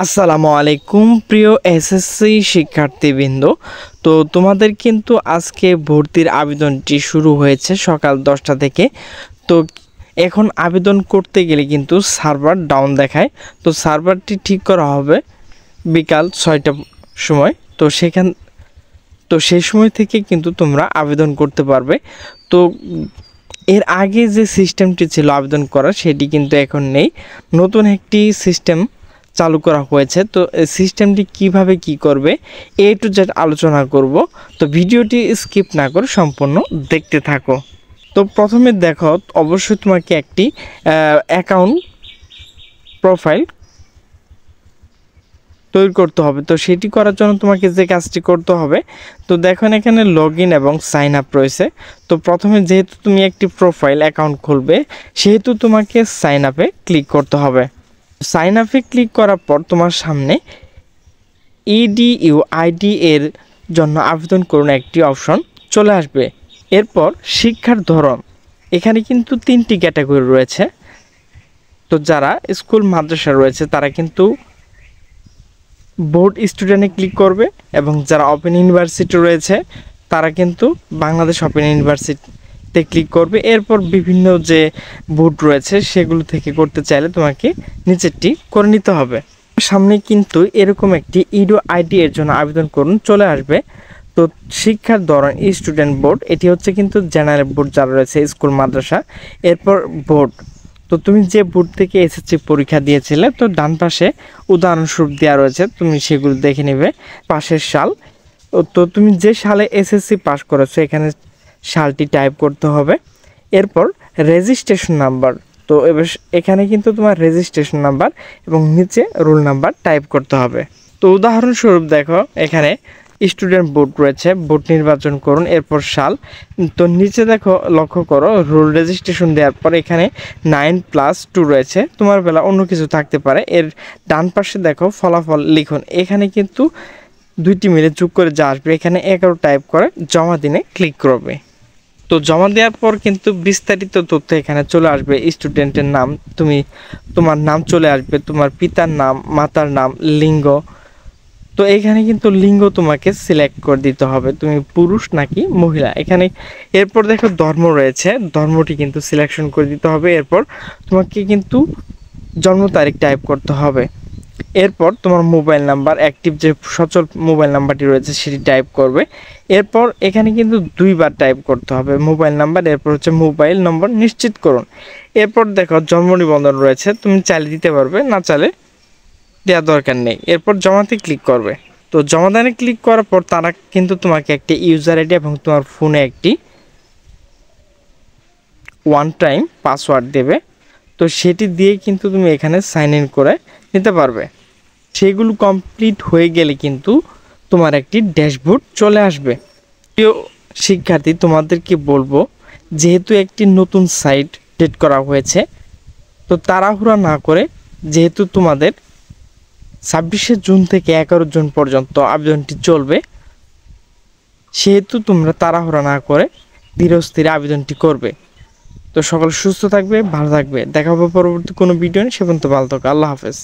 আসসালামু আলাইকুম প্রিয় এসএসসি শিক্ষার্থীবৃন্দ। তো তোমাদের কিন্তু আজকে ভর্তির আবেদনটি শুরু হয়েছে সকাল 10টা থেকে। তো এখন আবেদন করতে গেলে কিন্তু সার্ভার ডাউন দেখায়। তো সার্ভারটি ঠিক করা হবে বিকাল 6টার সময়। তো সেই সময় থেকে কিন্তু তোমরা আবেদন করতে পারবে। তো এর আগে যে সিস্টেমটি ছিল আবেদন করার, সেটি কিন্তু এখন নেই। নতুন একটি সিস্টেম চালু করা হয়েছে। তো সিস্টেমটি কিভাবে কি করবে এ টু জেড আলোচনা করব। তো ভিডিওটি স্কিপ না করে সম্পূর্ণ দেখতে থাকো। তো প্রথমে দেখো, অবশ্যই তোমাকে একটি অ্যাকাউন্ট প্রোফাইল তৈরি করতে হবে। তো সেটি করার জন্য তোমাকে যে কাজটি করতে হবে, তো দেখো এখানে লগ ইন এবং সাইন আপ রয়েছে। তো প্রথমে যেহেতু তুমি একটি প্রোফাইল অ্যাকাউন্ট খুলবে, সেহেতু তোমাকে সাইন আপে ক্লিক করতে হবে। সাইন আপে ক্লিক করার পর তোমার সামনে ইডিইউআইডি এর জন্য আবেদন করুন একটি অপশন চলে আসবে। এরপর শিক্ষার ধরন, এখানে কিন্তু 3টি ক্যাটাগরি রয়েছে। তো যারা স্কুল মাদ্রাসা রয়েছে তারা কিন্তু বোর্ড স্টুডেন্টে ক্লিক করবে, এবং যারা ওপেন ইউনিভার্সিটি রয়েছে তারা কিন্তু বাংলাদেশ ওপেন ইউনিভার্সিটিতে ক্লিক করবে। এরপর বিভিন্ন যে বোর্ড রয়েছে সেগুলো থেকে করতে চাইলে তোমাকে নিচেরটি করে নিতে হবে। সামনে কিন্তু এরকম একটি ইডিইউআইডি এর জন্য আবেদন করুন চলে আসবে। তো শিক্ষার ধরন স্টুডেন্ট বোর্ড, এটি হচ্ছে কিন্তু জেনারেল বোর্ড যারা রয়েছে স্কুল মাদ্রাসা। এরপর বোর্ড, তো তুমি যে বোর্ড থেকে এসএসসি পরীক্ষা দিয়েছিলে, তো ডান পাশে উদাহরণস্বরূপ দেওয়া রয়েছে, তুমি সেগুলো দেখে নেবে। পাশের সাল, তো তুমি যে সালে এসএসসি পাস করেছো এখানে সালটি টাইপ করতে হবে। এরপর রেজিস্ট্রেশন নাম্বার, তো এবার এখানে কিন্তু তোমার রেজিস্ট্রেশন নাম্বার এবং নিচে রোল নাম্বার টাইপ করতে হবে। তো উদাহরণস্বরূপ দেখো এখানে স্টুডেন্ট বোর্ড রয়েছে, বোর্ড নির্বাচন করুন। এরপর সাল, তো নিচে দেখো লক্ষ্য করো রোল রেজিস্ট্রেশন দেওয়ার পর এখানে 9+2 রয়েছে, তোমার বেলা অন্য কিছু থাকতে পারে। এর ডান পাশে দেখো ফলাফল লিখুন, এখানে কিন্তু দুইটি মিলে যোগ করে যা আসবে এখানে 11 টাইপ করে জমা দিনে ক্লিক করবে। তো জমা দেওয়ার পর কিন্তু বিস্তারিত তথ্য এখানে চলে আসবে। স্টুডেন্টের নাম, তোমার নাম চলে আসবে, তোমার পিতার নাম, মাতার নাম, লিঙ্গ। তো এখানে কিন্তু লিঙ্গ তোমাকে সিলেক্ট করে দিতে হবে, তুমি পুরুষ নাকি মহিলা এখানে। এরপর দেখো ধর্ম রয়েছে, ধর্মটি কিন্তু সিলেকশন করে দিতে হবে। এরপর তোমাকে কিন্তু জন্ম তারিখ টাইপ করতে হবে। এরপর তোমার মোবাইল নাম্বার, অ্যাক্টিভ যে সচল মোবাইল নাম্বারটি রয়েছে সেটি টাইপ করবে। এরপর এখানে কিন্তু 2বার টাইপ করতে হবে মোবাইল নাম্বার। এরপর হচ্ছে মোবাইল নম্বর নিশ্চিত করুন। এরপর দেখো জন্ম নিবন্ধন রয়েছে, তুমি চাইলে দিতে পারবে, না চাইলে দেওয়ার দরকার নেই। এরপর জমাতে ক্লিক করবে। তো জমাদানে ক্লিক করার পর তারা কিন্তু তোমাকে একটি ইউজার আইডি এবং তোমার ফোনে একটি 1 টাইম পাসওয়ার্ড দেবে। তো সেটি দিয়ে কিন্তু তুমি এখানে সাইন ইন করে নিতে পারবে। সেগুলো কমপ্লিট হয়ে গেলে কিন্তু তোমার একটি ড্যাশবোর্ড চলে আসবে। প্রিয় শিক্ষার্থী, তোমাদেরকে বলবো, যেহেতু একটি নতুন সাইট সেট করা হয়েছে, তো তাড়াহুড়া না করে, যেহেতু তোমাদের 26শে জুন থেকে 11 জুন পর্যন্ত আবেদনটি চলবে, সেহেতু তোমরা তাড়াহুড়া না করে ধীরে স্থিরে আবেদনটি করবে। তো সকল সুস্থ থাকবে, ভালো থাকবে, দেখা হবে পরবর্তী কোনো ভিডিও নিয়ে। সে পর্যন্ত ভালো থাকো, আল্লাহ হাফেজ।